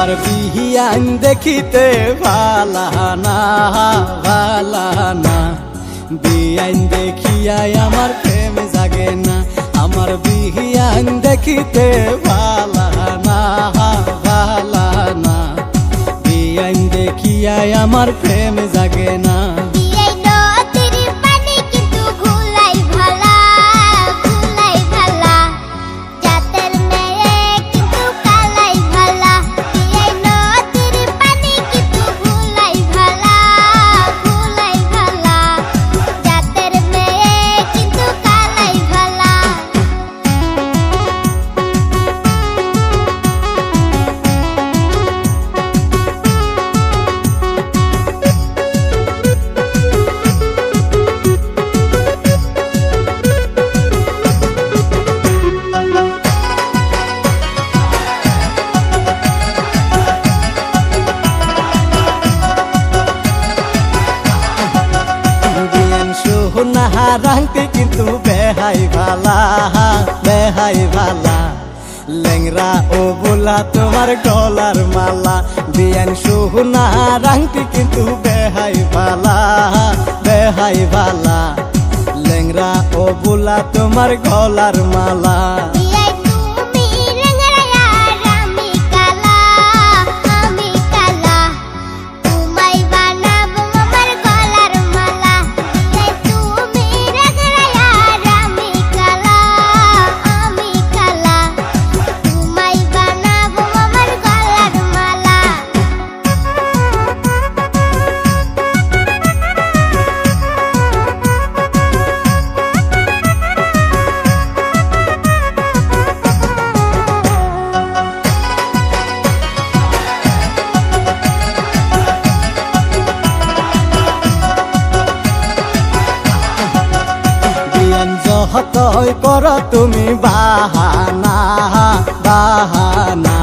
আমার বিহিয়ান দেখিতে ভালা না ভালা না, বিয়ান দেখিয়াই আমার প্রেম জাগে না। আমার বিহিয়ান দেখিতে ভালা না ভালা না, বিয়ান দেখিয়াই আমার প্রেম জাগে না। রাংটি কিন্তু বেহাই ভালা বেহাই ভালা, লেংরা ও বোলা তোমার গলার মালা। বিয়ান সোহনা রাংটি কিন্তু বেহাই ভালা বেহাই ভালা, লেংরা ও বোলা তোমার গলার মালা। যতই কর তুমি বাহানা বাহানা,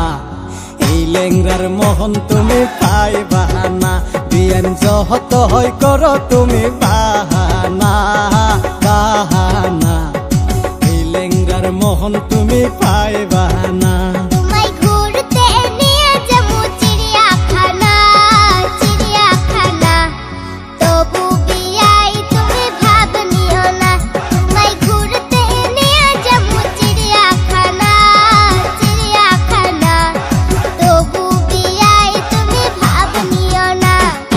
এই লেংরার মোহন তুমি পাই বাহানা। বিয়ান যতই কর তুমি বাহানা বাহানা, এই লেংরার মোহন তুমি পাই বাহানা।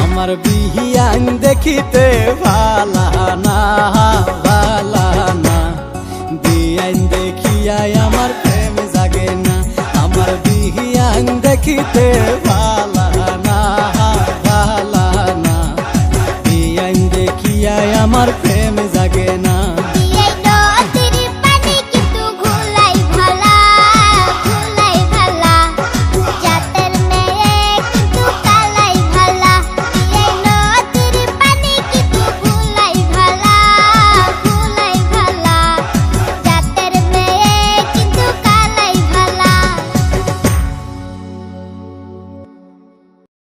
আমার বিহিয়ান দেখিতে ভালা না ভালা না, বিয়ান দেখিয়াই আমার প্রেম জাগে না। আমার বিহিয়ান দেখিতে ভালা না ভালা না, বিয়ান দেখিয়াই আমার প্রেম